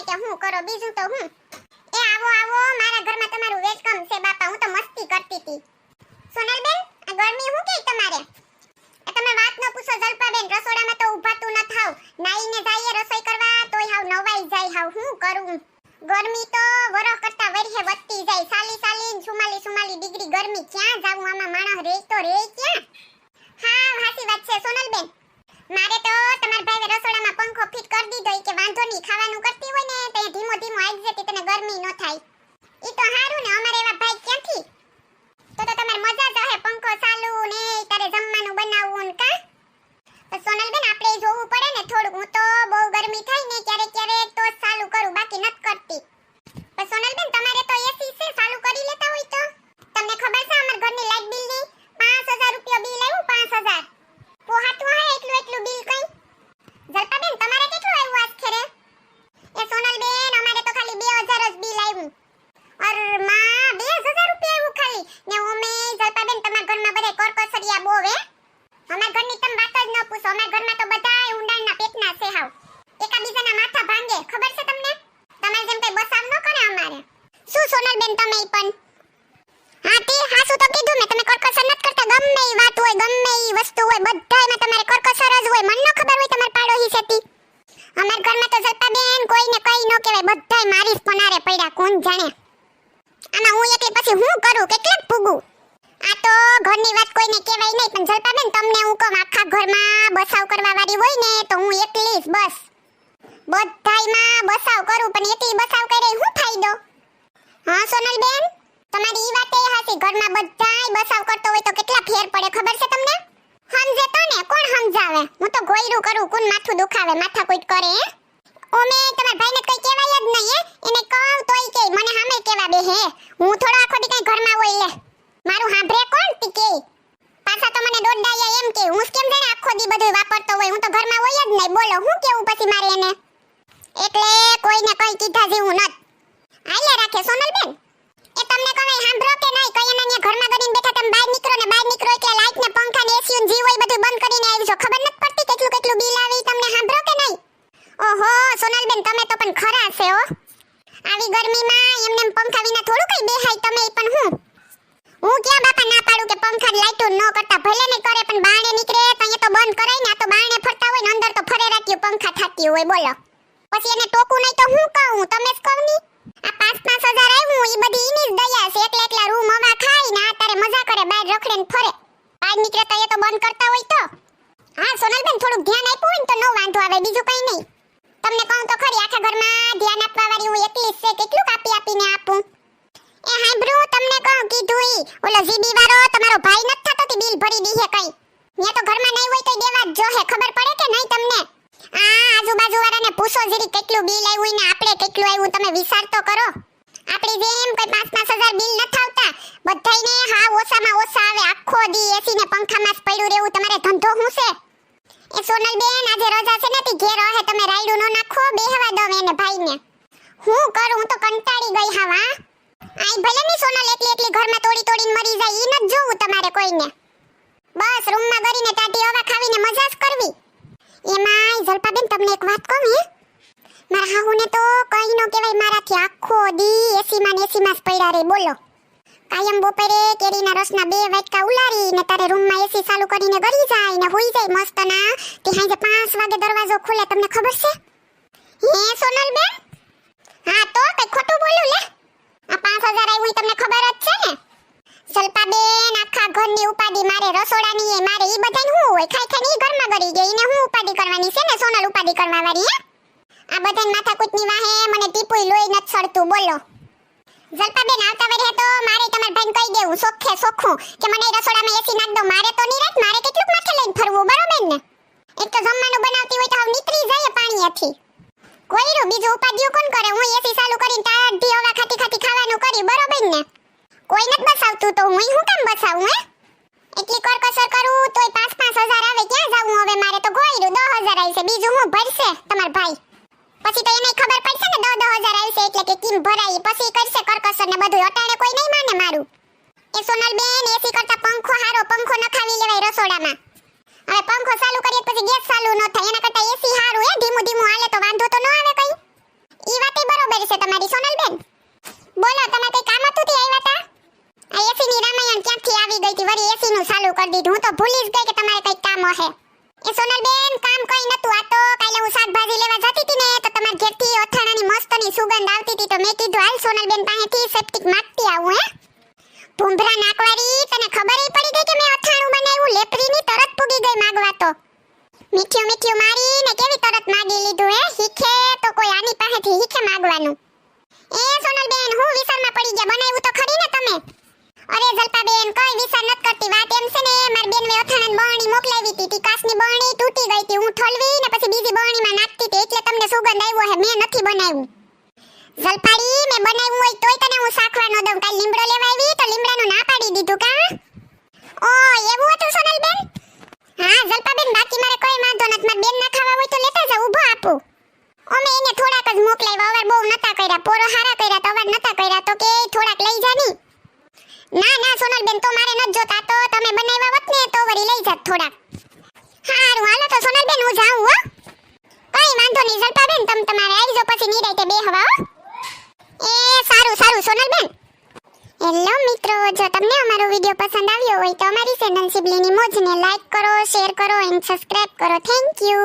કે હું કરો બીજું તો હું. એ આવો આવો, મારા ઘરમાં તમારું વેલકમ છે બાપા. હું તો મસ્તી કરતી હતી. સોનલબેન, આ ગરમી હું કે તમારે? તમે વાત ન પૂછો જલપાબેન, રસોડામાં તો ઊભાતું ન થાવ. નાઈને જઈએ રસોઈ કરવા તોય હાવ નવાઈ જાય. હાવ હું કરું? ગરમી તો વરસ કરતા વરસે વધતી જાય. સાલી 44 ડિગ્રી ગરમી. ક્યાં જાવું આમાં? માણસ રે તો રે ક્યાં? હા હાસી વાત છે સોનલબેન. મારે તો તમાર ભાઈએ રસોડામાં પંખો ફિટ કરી દીધો કે વાંધો નહીં, ખાવાનું કરતી હોય ને તો ધીમો ધીમો આવી જતી, તને ગરમી ન થાય. ઈ તો હારું ને, અમારે એવા ભાઈ ક્યાંથી? તો તમારે મજા જ હે પંખો ચાલુ ને તારે જમવાનું બનાવવું ને કા? તો સોનલબેન આપણે જોવું પડે ને થોડું. હું તો બહુ ગરમી થાય ને ક્યારેક ક્યારેક તો ચાલુ કરું, બાકી નત કરતી. પણ સોનલબેન તમારે તો એસી છે, ચાલુ કરી લેતા હોય તો. તમને ખબર છે અમાર ઘરની લાઈટ બિલ ની 5000 રૂપિયા બિલ આવ્યું. 5000 પોહાતું હે એટલું બિલ કઈ? જલપાબેન તમારે કેટલું આવ્યું આજ ખેરે? એ સોનલબેન અમારે તો ખાલી 2000 જ બિલ આવ્યું. અર માં 2000 રૂપિયા આવ્યું ખાલી. ને ઓમે જલપાબેન તમારા ઘરમાં બધાય કરકસરિયા બહુ હે. અમાર ઘરની તમે વાત જ ન પૂછો. અમાર ઘરમાં તો બધાય ઊંડાણના પેટના છે હાવ. એકાબીજાના માથા ભાંગે. ખબર છે તમને? તમારે જેમ કઈ બસાવ ન કરે અમારે. શું સોનલબેન તમે પણ? હા તે હાસુ તો કીધું મેં. તમે કરકસર નત કરતા. ગમે ઈ વાત હોય, ગમે ઈ વસ્તુ હોય, બધાયમાં તમારે કરકસર જ હોય. મને ન ખબર હોય તમાર પાડોહી છેતી. અમાર ઘરમાં તો જલપાબેન કોઈને કઈ ન કહેવાય. બધાય મારી જ પનારે પડ્યા. કોણ જાણે આમાં હું એકલી પછી હું કરું? કેટલાક ભૂગું? આ તો ઘરની વાત કોઈને કહેવાય નહીં. પણ જલપાબેન તમને હું કહું, આખા ઘરમાં બસાવ કરવા વાળી હોય ને તો હું એકલી જ બસ. બધાયમાં બસાવ કરું, પણ એકલી બસાવ કરે હું ફાયદો? હા સોનલબેન તમારી ઈ વાત એ હાસી. ઘરમાં બધાય બસાવ કરતો હોય તો કેટલા ફેર પડે ખબર છે તમને? સમજે તો ને કોણ સમજાવે? હું તો ગોયરું કરું, કોણ માથું દુખાવે, માથાકૂટ કરે હે? ઓમે તમાર ભાઈને કઈ કહેવાય જ નહીં હે. એને કહું તોય કે મને સામે કહેવા બે હે. હું થોડો આખો દી કઈ ઘરમાં હોય લે. મારું સાંભળે કોણ તી કે? પાછા તો મને દોડાયા એમ કે હું કેમ જાણે આખો દી બધું વાપરતો હોય. હું તો ઘરમાં હોય જ નહીં. બોલો હું કેવું પછી મારે એને? એટલે કોઈને કઈ કીધા જેવું નત. હાલે રાખે સોનલબેન. એ તમને કઈ સાંભળો કે નહીં? કઈ એના ઘરમાં ગડીને બેઠા તમે બહાર નીકળો ને બહાર નીકળો એટલે લાઈટ ને પંખા ને એસી ને જી હોય બધું બંધ કરીને આવી જો. ખબર નથી પડતી કેટલું બિલ આવે તમને સાંભળો કે નહીં? ઓહો સોનલબેન તમે તો પણ ખરા છે હો. આવી ગરમીમાં એમને પંખા વિના થોડું કઈ બેહાય તમે. પણ હું ક્યાં બાપા ના પાડું કે પંખા લાઈટો ન કરતા. ભલે ને કરે પણ બારણે નીકળે તો અહીંયા તો બંધ કરાય ને. આ તો બારણે ફરતા હોય ને અંદર તો ફરે રાખ્યું પંખા થાતી હોય. બોલો પછી એને ટોકું નહીં તો હું કહું? તમે જ કહો ની. આ 5-5000 આવ્યું ઈ બધી ઈની જ દયા છે. એકલા રૂમ હવા ખાઈ ને આ તારે મજા કરે, બહાર રખડે ને ફરે. બહાર નીકળે તો એ તો બંધ કરતા હોય તો. હા સોનલબેન થોડું ધ્યાન આપ્યું હોય ને તો નો વાંધો આવે, બીજું કઈ નહીં. તમને કહું તો ખરી આખા ઘરમાં ધ્યાન આપવા વાળી હું એકલી જ છે. કેટલું આપીને આપું? એ હાંભળું તમને કહું કીધું ઈ ઓલો જીબી વાળો તમારો ભાઈ નથી થતો તે બિલ ભરી દીહે કઈ. ન્યા તો ઘરમાં નહીં હોય તો દેવા જ જોહે. ખબર પડે કે નહીં તમને? આ આજુબાજુ વાળાને પૂછો જરી કેટલું બિલ આવ્યું ને આપણે કેટલું આવ્યું. તમે વિચાર તો કરો. આપણી જેમ કોઈ 5-5000 બિલ નથી આવતા. બધાયને હા ઓછામાં ઓછા આવે. આખો દી એસી ને પંખામાં જ પડ્યું રહેવું. તમારે ધંધો શું છે? એ સોનલબેન આજે રજા છે ને તી ઘેર રહે. તમે રાયડું નો નાખો, બેહવા દો એને ભાઈને. હું કરું? હું તો કંટાળી ગઈ હા. આઈ ભલે ની સોનલ એકલી ઘરમાં તોડીને મરી જાય ઈ ન જોવું તમારે કોઈને. બસ રૂમમાં ગરીને ટાઢી હવા ખાવીને મજા જ કરવી. એમાંય જલપાબેન તમને એક વાત કહું હે? મારા હાહુને તો કઈ નો કહેવાય. મારાથી આખો દી એસીમાં જ પડ્યા રહે. બોલો કાયમ બપોરે કેરીના રસના 2 વાટકા ઉલારી ને તારે રૂમમાં એસી ચાલુ કરીને ગરી જાય ને હોઈ જાય મસ્ત ના. તે હાંજે 5 વાગે દરવાજો ખુલે. તમને ખબર છે? હે સોનલબેન? હા તો કઈ ખોટું બોલું લે. આ 5000 આવ્યું તમને ખબર જ છે ને? જલપાબેન આખા ઘરની ઉપાડી મારે, રસોડાની એ મારે. ઈ બધાને હું હોય? ખાઈ ઈ ઘરમાં ગરી ગઈ ને હું ઉપાડી કરવાની છે ને? સોનલ ઉપાડી કરવા વાળી હે? આ બધાને માથાકૂટની વાહે મને ટીપુઈ લોહી નત સડતું. બોલો જલપાબેન આવતા વરે તો મારે તમાર ભાઈને કહી દેવું સોખે સોખું કે મને રસોડામાં એસી નાખ દો. મારે તો ની રાત મારે કેટલું માથે લઈને ફરવું? બરોબર ને? એક તો જમવાનું બનાવતી હોય તો હાવ નીકળી જાય પાણીયાથી. કોઈરું બીજું ઉપાડ્યું કોણ કરે? હું એસી ચાલુ કરીને ટાઢી હવા ખાતી ખાવાનું કરી. બરોબર ને? કોઈ નથી બસાવતું તો હું કામ બસાવું હે? એટલી કરકસર કરું તોય 5-5000 આવે. ક્યાં જાવું હવે મારે? તો ગોયરું 10000 આવશે. બીજું હું ભરશે તમાર ભાઈ. પછી તો એને ખબર પડશે ને 10,000 આવશે એટલે કે કેમ ભરાય. પછી કરશે કરકસર ને બધું. અટાણે કોઈ નહીં માને મારું. એ સોનલબેન એસી કરતા પંખો હારો. પંખો નખાવી લેવાય રસોડામાં. હવે પંખો ચાલુ કરીએ પછી ગેસ ચાલુ ન થાય. એના કરતા એસી હારું હે. ધીમું હાલે તો વાંધો તો ન આવે કઈ. ઈ વાતે આવી ગઈ હતી, વળી એસી નું ચાલુ કરી દીધું. હું તો ભૂલી જ ગઈ કે તમારે કઈ કામ હશે. એ સોનલબેન કામ કઈ નતું, આ તો કાલે હું શાકભાજી લેવા જતી હતી ને તો તમારા ઘરેથી અથાણાની મસ્તની સુગંધ આવતી હતી, તો મેં કીધું હાલ સોનલબેન પાસેથી સેપ્ટિક માંગતી આવું. ભૂંભરા નાકવાળી, તને ખબર ય પડી ગઈ કે મેં અથાણું બનાવ્યું? લેપરીની તરત પૂગી ગઈ માગવા તો. મીઠ્યું મીઠ્યું મારી ને કેવી તરત માગી લીધું. શીખે તો કોઈ આની પાસેથી શીખે માગવાનું. એ સોનલબેન હું વિચારમાં પડી ગયા, બનાવ્યું તો ખરી ને તમે? અરે જલપાબેન કઈ વિચાર નત કરતી, વાત એમ છે ને મારી બેન વે અથાણાની બરણી મોકલાવી હતી, ટીકાસની બરણી તૂટી ગઈ હતી, હું ઠલવી ને પછી બીજી બરણીમાં નાખતી હતી, એટલે તમને સુગંધ આવ્યો હે. મેં નથી બનાવ્યું જલપાડી, મેં બનાવ્યું હોય તોય તને હું શાખવા ન દઉં. કાલ લીમડો લેવા આવી તો લીમડાનું ના પાડી દીધું કા? ઓ એવું હતું સોનલબેન? હા જલપાબેન, બાકી મારે કોઈ વાંધો નથી, મારી બેન ના ખાવા હોય તો લેતા જાવ, ઊભો આપું. અમે એને થોડાક જ મોકલાવ્યા, અવાર બહુ નતા કર્યા, પોરો હારા કર્યા તો અવાર નતા કર્યા, તો કે થોડાક લઈ જાની. ના ના સોનલબેન, તો મારે ન જોતા, તો તમે બનાવ્યા હોત ને તો વળી લઈ જાત થોડાક. હારું હાલો તો સોનલબેન હું જાઉં હો. કઈ વાંધો નહીં જલપાબેન, તમે તમારે આવી જાવ પછી નિરાંતે બેહવા હો. એ સારું સારું સોનલબેન. હેલો મિત્રો, જો તમને અમારો વિડિયો પસંદ આવ્યો હોય તો અમારી ચેનલ સિબલીની મોજને લાઈક કરો, શેર કરો એન્ડ સબસ્ક્રાઇબ કરો. Thank you.